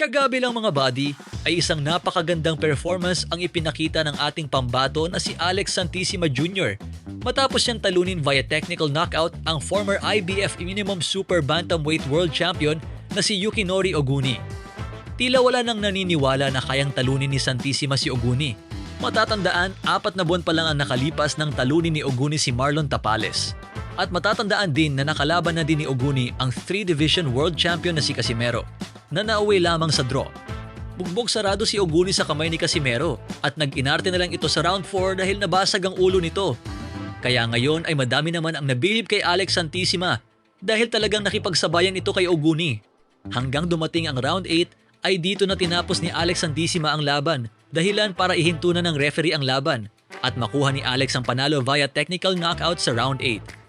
Kagabi lang mga buddy, ay isang napakagandang performance ang ipinakita ng ating pambato na si Alex Santissima Jr. Matapos niyang talunin via technical knockout ang former IBF Minimum Super Bantamweight World Champion na si Yukinori Oguni. Tila wala nang naniniwala na kayang talunin ni Santissima si Oguni. Matatandaan, 4 na buwan pa lang ang nakalipas ng talunin ni Oguni si Marlon Tapales. At matatandaan din na nakalaban na din ni Oguni ang 3-division world champion na si Casimero, na nauwi lamang sa draw. Bugbog sarado si Oguni sa kamay ni Casimero at nag-inarte na lang ito sa round 4 dahil nabasag ang ulo nito. Kaya ngayon ay madami naman ang nabilib kay Alex Santissima dahil talagang nakipagsabayan ito kay Oguni. Hanggang dumating ang round 8 ay dito na tinapos ni Alex Santissima ang laban, dahilan para ihinto na ng referee ang laban at makuha ni Alex ang panalo via technical knockout sa round 8.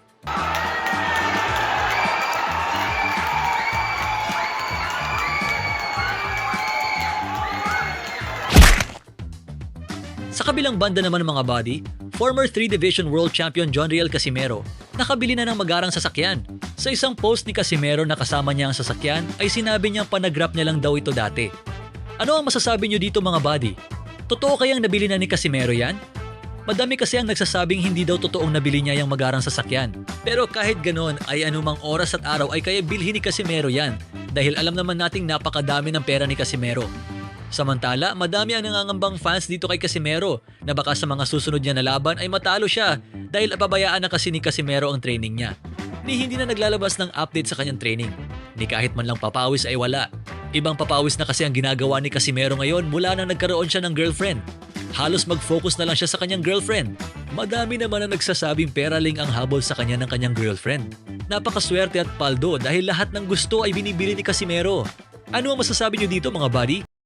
Sa kabilang banda naman ng mga body, former 3-division world champion John Riel Casimero nakabili na ng magarang sasakyan. Sa isang post ni Casimero na kasama niya ang sasakyan ay sinabi niyang panagrap niya lang daw ito dati. Ano ang masasabi niyo dito mga body? Totoo kayang nabili na ni Casimero yan? Madami kasi ang nagsasabing hindi daw totoong nabili niya yung magarang sasakyan. Pero kahit ganon ay anumang oras at araw ay kaya bilhin ni Casimero yan dahil alam naman nating napakadami ng pera ni Casimero. Samantala, madami ang nangangambang fans dito kay Casimero na baka sa mga susunod niya na laban ay matalo siya dahil apabayaan na kasi ni Casimero ang training niya. Ni hindi na naglalabas ng update sa kanyang training. Ni kahit man lang papawis ay wala. Ibang papawis na kasi ang ginagawa ni Casimero ngayon mula nang nagkaroon siya ng girlfriend. Halos mag-focus na lang siya sa kanyang girlfriend. Madami naman ang nagsasabing peraling ang habol sa kanya ng kanyang girlfriend. Napakaswerte at paldo dahil lahat ng gusto ay binibili ni Casimero. Ano ang masasabi niyo dito mga buddy?